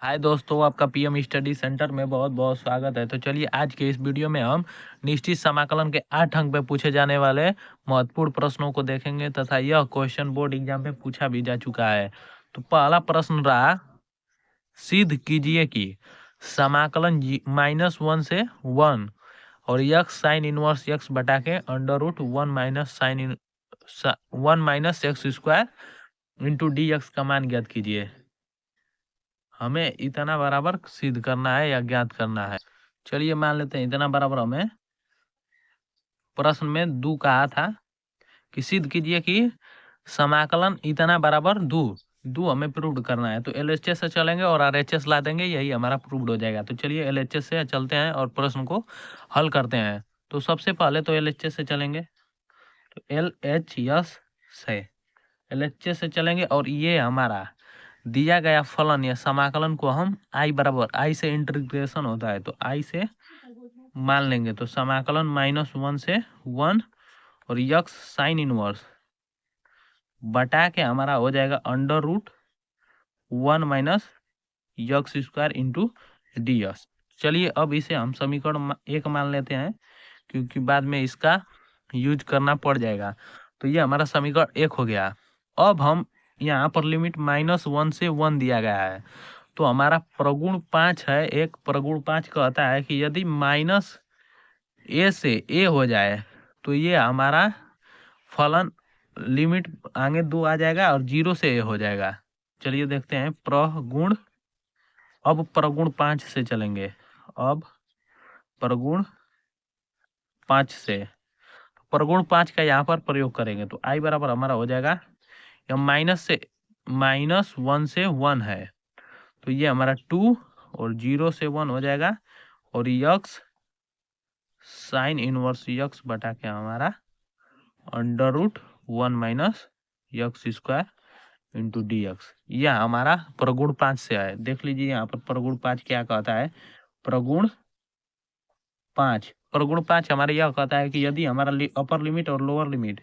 हाय दोस्तों, आपका PM study centre में बहुत बहुत स्वागत है। तो चलिए आज के इस वीडियो में हम निश्चित समाकलन के 8 अंक पे पूछे जाने वाले महत्वपूर्ण प्रश्नों को देखेंगे तथा यह क्वेश्चन बोर्ड एग्जाम में पूछा भी जा चुका है। तो पहला प्रश्न रहा, सिद्ध कीजिए कि समाकलन -1 से 1 और यक्स साइन इनवर्स यक्स बटा के under root 1 minus X square into D X का मान ज्ञात कीजिए। हमें इतना बराबर सिद्ध करना है या ज्ञात करना है। चलिए मान लेते हैं इतना बराबर हमें प्रश्न में दू कहा था कि सिद्ध कीजिए कि समाकलन इतना बराबर दू हमें प्रूव करना है। तो एलएचएस से चलेंगे और आरएचएस ला देंगे, यही हमारा प्रूव्ड हो जाएगा। तो चलिए एलएचएस से चलते हैं और प्रश्न को हल करते हैं। तो सबसे पहले तो एलएचएस से चलेंगे। तो एलएचएस से चलेंगे और ये हमारा दिया गया फलन या समाकलन को हम आई बराबर आई से इंटीग्रेशन होता है तो आई से मान लेंगे। तो समाकलन -1 से 1 और यक्स साइन इनवर्स बटा के हमारा हो जाएगा under root 1 minus X square into D X. चलिए अब इसे हम समीकरण 1 मान लेते हैं क्योंकि बाद में इसका यूज करना पड़ जाएगा। तो ये हमारा समीकरण 1 हो गया। अब हम यहाँ पर लिमिट -1 से 1 दिया गया है तो हमारा प्रगुण 5 है। एक प्रगुण 5 कहता है कि यदि माइनस ए से ए हो जाए तो ये हमारा फलन लिमिट आगे 2 आ जाएगा और 0 से ए हो जाएगा। चलिए देखते हैं प्रगुण। अब प्रगुण 5 से चलेंगे। अब प्रगुण 5 से प्रगुण 5 का यहाँ पर प्रयोग करेंगे तो आई बराबर हमारा हो जाएगा या -1 से 1 है तो ये हमारा 2 और 0 से 1 हो जाएगा और यक्स साइन इनवर्स यक्स बटा के हमारा under root 1 minus X square into D X. यह हमारा प्रगुण 5 से है। देख लीजिए यहाँ पर प्रगुण 5 क्या कहता है। प्रगुण 5 हमारे यह कहता है कि यदि हमारा अपर लिमिट और लोअर लिमिट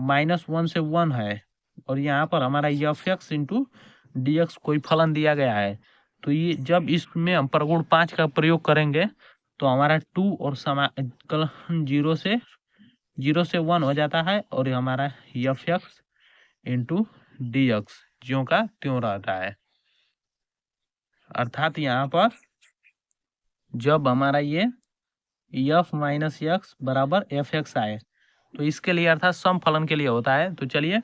-1 से 1 है और यहाँ पर हमारा F x into D x कोई फलन दिया गया है तो ये जब इसमें हम प्रगुण 5 का प्रयोग करेंगे तो हमारा 2 और समाकलन 0 से 1 हो जाता है और हमारा F x into D x ज्यों का त्यों रहता है। अर्थात यहाँ पर जब हमारा ये एफ माइनस एक्स बराबर एफ एक्स आए तो इसके लिए अर्थात सम फलन के लिए होता है। तो चलिए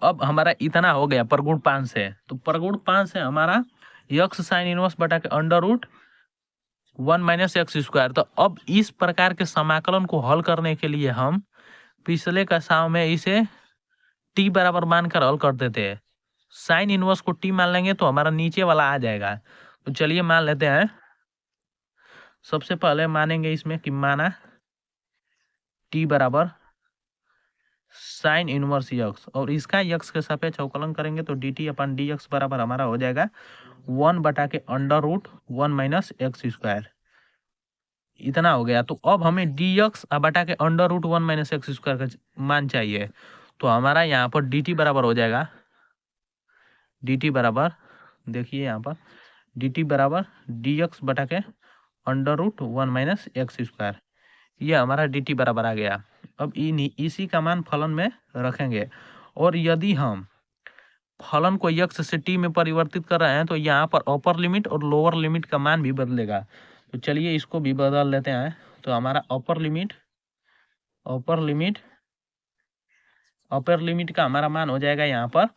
अब हमारा इतना हो गया प्रगुण 5 से। तो प्रगुण 5 से हमारा यक्स साइन इनवर्स बटा के under root 1 minus X square. तो अब इस प्रकार के समाकलन को हल करने के लिए हम पिछले कक्षाओं में इसे टी बराबर मानकर हल करते थे। साइन इनवर्स को टी मान लेंगे तो हमारा नीचे वाला आ जाएगा। तो चलिए मान लेते हैं। सबसे पहले मानेंगे इसमें कि माना टी बराबर साइन इनवर्स यक्स और इसका यक्स के सापेक्ष अवकलन करेंगे तो D T upon D X बराबर हमारा हो जाएगा 1 बटा के under root 1 minus X square. इतना हो गया। तो अब हमें डी एक्स बटा के under root 1 minus X square का मान चाहिए। तो हमारा यहाँ पर डी टी बराबर हो जाएगा डी टी बराबर, देखिए यहाँ पर डी टी बराबर डी एक्स बटा के under root 1 minus X square. ये हमारा डी टी बराबर आ गया। अब इसी का मान फलन में रखेंगे और यदि हम फलन को यक्स से टी में परिवर्तित कर रहे हैं तो यहाँ पर अपर लिमिट और लोअर लिमिट का मान भी बदलेगा। तो चलिए इसको भी बदल लेते हैं। तो हमारा अपर लिमिट का हमारा मान हो जाएगा यहाँ पर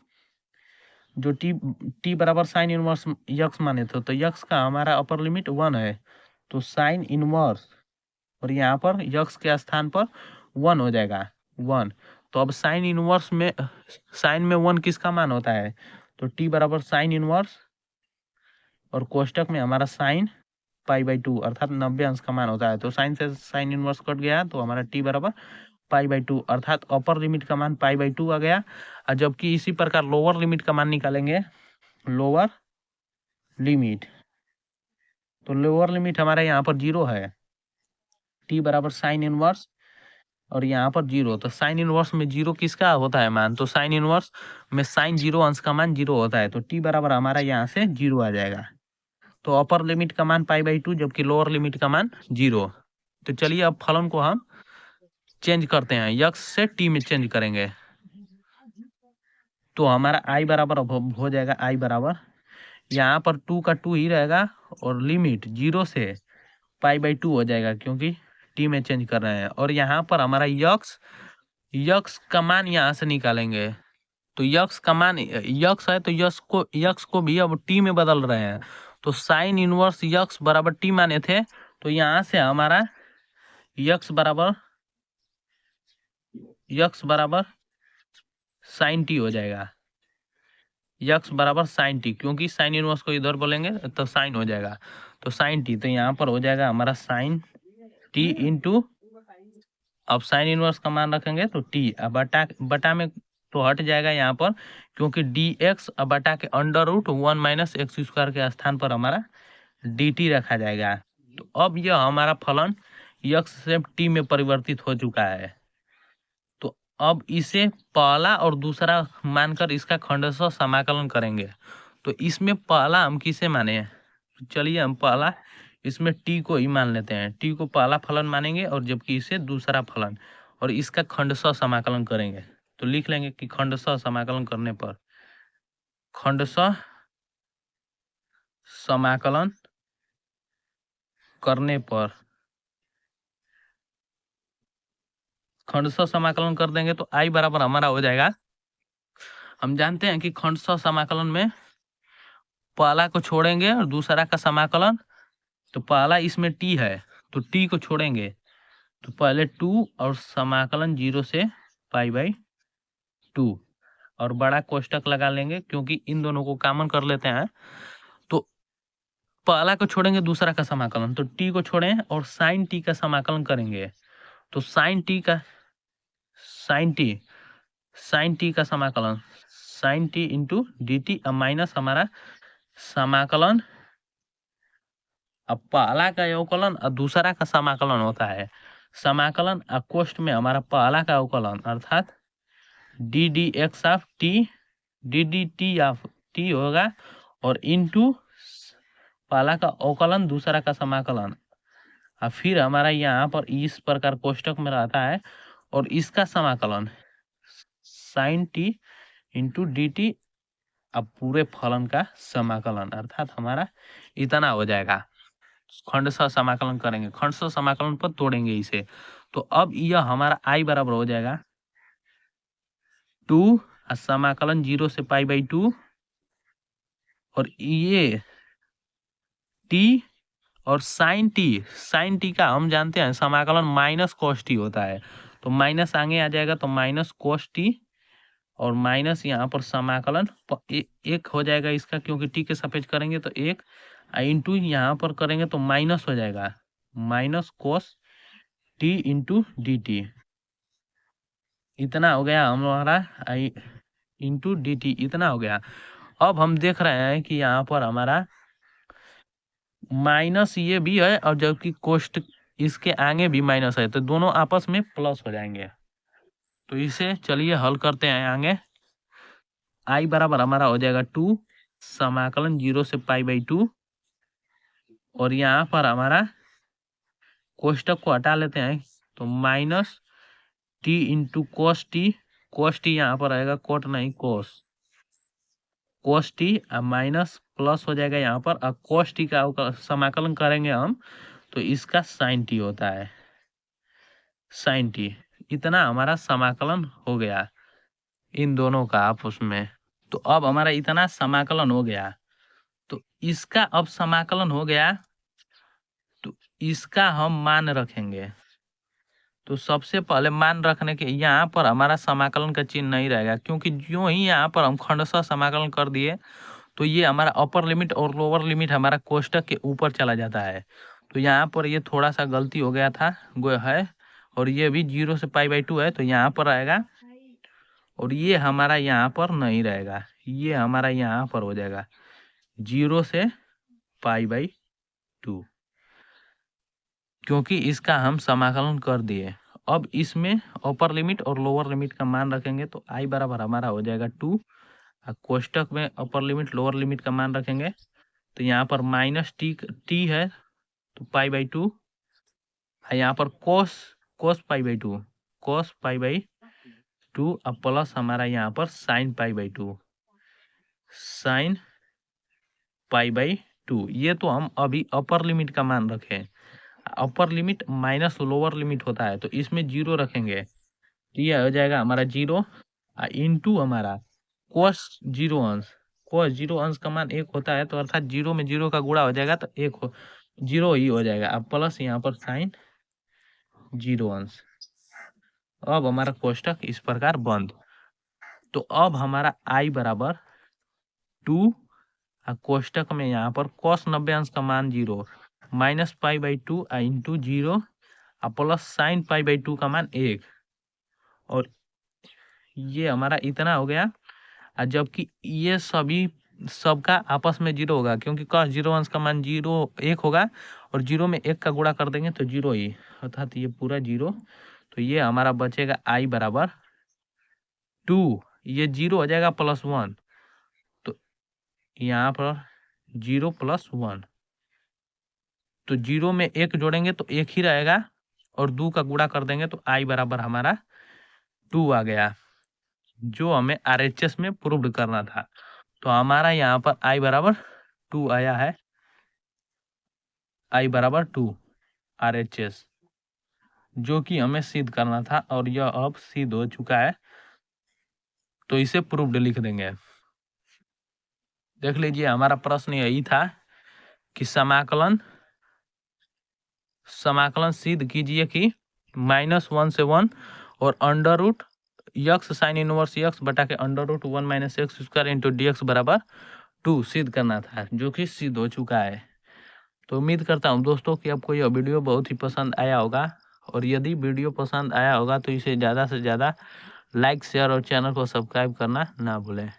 जो टी बराबर साइन इनवर्स यक्स माने थे तो यक्स का हमारा अपर लिमिट 1 है तो साइन इनवर्स और यहाँ पर यक्स के स्थान पर 1 हो जाएगा 1। तो अब साइन इनवर्स में 1 किसका मान होता है तो टी बराबर साइन इनवर्स और कोष्टक में हमारा साइन π/2 अर्थात 90 अंश का मान होता है। तो साइन से साइन इनवर्स कट गया तो हमारा टी बराबर π/2 अर्थात अपर लिमिट का मान π/2 आ गया। और जबकि इसी प्रकार लोअर लिमिट का मान निकालेंगे लोअर लिमिट तो लोअर लिमिट हमारा यहाँ पर 0 है टी बराबर साइन इनवर्स और यहाँ पर 0। तो साइन इनवर्स में 0 किसका होता है मान तो साइन इनवर्स में साइन 0 अंश का मान 0 होता है तो टी बराबर हमारा यहाँ से 0 आ जाएगा। तो अपर लिमिट का मान π/2 जबकि लोअर लिमिट का मान 0। तो चलिए अब फलन को हम चेंज करते हैं, यक्स से टी में चेंज करेंगे। तो हमारा आई बराबर हो जाएगा, आई बराबर यहाँ पर 2 का 2 ही रहेगा और लिमिट 0 से π/2 हो जाएगा क्योंकि टी में चेंज कर रहे हैं। और यहाँ पर हमारा यक्स का मान यहाँ से निकालेंगे। तो यक्स का मान यक्स है तो यक्स को भी अब टी में बदल रहे हैं। तो साइन इनवर्स यक्स बराबर टी माने थे, तो यहाँ से हमारा यक्स बराबर साइन टी हो जाएगा। यक्स बराबर साइन टी, क्योंकि साइन इनवर्स को इधर बोलेंगे तो साइन हो जाएगा। तो साइन टी, तो यहाँ पर हो जाएगा हमारा साइन टी इंटू, अब साइन इनवर्स का मान रखेंगे तो टी, अब बटा में तो हट जाएगा यहाँ पर, क्योंकि डी एक्स अब बटा के √1 - x² के स्थान पर हमारा डी टी रखा जाएगा। तो अब यह हमारा फलन यक्स से टी में परिवर्तित हो चुका है। तो अब इसे पहला और दूसरा मानकर इसका खंडशः समाकलन करेंगे। तो इसमें पहला हम किसे माने, चलिए हम पहला इसमें टी को ही मान लेते हैं। टी को पहला फलन मानेंगे और जबकि इसे दूसरा फलन, और इसका खंडशः समाकलन करेंगे। तो लिख लेंगे कि खंडशः समाकलन करने पर, खंडशः समाकलन करने पर खंडशः समाकलन कर देंगे तो आई बराबर हमारा हो जाएगा, हम जानते हैं कि खंडशः समाकलन में पहला को छोड़ेंगे और दूसरा का समाकलन, तो पहला इसमें टी है तो टी को छोड़ेंगे तो पहले 2 और समाकलन 0 से π/2 और बड़ा कोष्टक लगा लेंगे क्योंकि इन दोनों को कॉमन कर लेते हैं। तो पहला को छोड़ेंगे दूसरा का समाकलन, तो टी को छोड़ें और साइन टी का समाकलन करेंगे। तो साइन टी का समाकलन sine T into D T, अब माइनस हमारा समाकलन, अब पहला का अवकलन और दूसरा का समाकलन होता है। समाकलन कोष्ठ में हमारा पहला का अवकलन अर्थात D D x of T D D T of T होगा, और इंटू पहला का अवकलन दूसरा का समाकलन, और फिर हमारा यहाँ पर इस प्रकार कोष्टक में रहता है और इसका समाकलन sine T into D T, अब पूरे फलन का समाकलन अर्थात हमारा इतना हो जाएगा। खंडशः समाकलन करेंगे, खंडशः समाकलन पर तोड़ेंगे इसे। तो अब यह हमारा आई बराबर हो जाएगा 2 समाकलन 0 से π/2, और ये टी और साइन टी का हम जानते हैं समाकलन माइनस कॉस टी होता है, तो माइनस आगे आ जाएगा तो माइनस कॉस टी, और माइनस यहाँ पर समाकलन एक हो जाएगा इसका, क्योंकि टी के सापेक्ष करेंगे तो एक, इंटू यहाँ पर करेंगे तो माइनस हो जाएगा minus cos t into D T, इतना हो गया हमारा आई इंटू डी टी, इतना हो गया। अब हम देख रहे हैं कि यहाँ पर हमारा माइनस ये भी है और जबकि कोष्ट इसके आगे भी माइनस है, तो दोनों आपस में प्लस हो जाएंगे। तो इसे चलिए हल करते हैं आगे। आई बराबर हमारा हो जाएगा 2 समाकलन 0 से π/2, और यहाँ पर हमारा कोष्टक को हटा लेते हैं तो minus T into cos t यहाँ पर आएगा कोट नहीं कोस टी, अब माइनस प्लस हो जाएगा यहाँ पर, अब कोस टी का समाकलन करेंगे हम तो इसका साइन टी होता है, साइन टी, इतना हमारा समाकलन हो गया इन दोनों का आपस में। तो अब हमारा इतना समाकलन हो गया, तो इसका अब समाकलन हो गया तो इसका हम मान रखेंगे। तो सबसे पहले मान रखने के यहाँ पर हमारा समाकलन का चिन्ह नहीं रहेगा, क्योंकि जो ही यहाँ पर हम खंडशः समाकलन कर दिए तो ये हमारा अपर लिमिट और लोअर लिमिट हमारा कोष्टक के ऊपर चला जाता है। तो यहाँ पर ये थोड़ा सा गलती हो गया था है, और ये भी 0 से π/2 है तो यहाँ पर आएगा, और ये हमारा यहाँ पर नहीं रहेगा, ये हमारा यहाँ पर हो जाएगा 0 से π/2, क्योंकि इसका हम समाकलन कर दिए। अब इसमें अपर लिमिट और लोअर लिमिट का मान रखेंगे तो आई बराबर हमारा हो जाएगा 2, कोष्टक में अपर लिमिट लोअर लिमिट का मान रखेंगे तो यहाँ पर माइनस टी है तो पाई बाई 2, यहाँ पर कोस pi by 2, cos pi by 2 अब प्लस हमारा यहाँ पर sine pi by 2, sine pi by 2। ये तो हम अभी अपर लिमिट का मान रखे, upper limit minus lower limit होता है, तो इसमें 0 रखेंगे तो ये हो जाएगा हमारा 0 इंटू हमारा कोस 0 अंश, कोस 0 अंश का मान 1 होता है, तो अर्थात 0 में 0 का गुणा हो जाएगा तो 0 ही हो जाएगा। अब प्लस यहाँ पर साइन 0 अंश। अब हमारा कोष्टक इस प्रकार बंद। तो अब हमारा आई बराबर 2 कोष्टक में यहाँ पर cos 90 अंश का मान 0 minus pi by 2 into 0 plus sine pi by 2 का मान 1, और ये हमारा इतना हो गया। जबकि ये सभी सबका आपस में 0 होगा, क्योंकि cos 0 अंश का मान 1 होगा और 0 में 1 का गुणा कर देंगे तो 0 ही, अर्थात ये पूरा 0। तो ये हमारा बचेगा आई बराबर 2, ये 0 हो जाएगा प्लस 1, तो यहाँ पर 0 प्लस 1, तो 0 में 1 जोड़ेंगे तो 1 ही रहेगा और 2 का गुणा कर देंगे तो आई बराबर हमारा 2 आ गया, जो हमें RHS में प्रूव्ड करना था। तो हमारा यहाँ पर आई बराबर 2 आया है, आई बराबर 2 RHS, जो कि हमें सिद्ध करना था और यह अब सिद्ध हो चुका है, तो इसे प्रूव्ड लिख देंगे। देख लीजिए हमारा प्रश्न यही था कि समाकलन सिद्ध कीजिए कि -1 से 1 और under root X sine inverse X बटा के under root 1 minus X square into DX बराबर 2 सिद्ध करना था, जो कि सिद्ध हो चुका है। तो उम्मीद करता हूँ दोस्तों कि आपको यह वीडियो बहुत ही पसंद आया होगा, और यदि वीडियो पसंद आया होगा तो इसे ज़्यादा से ज़्यादा लाइक शेयर और चैनल को सब्सक्राइब करना ना भूलें।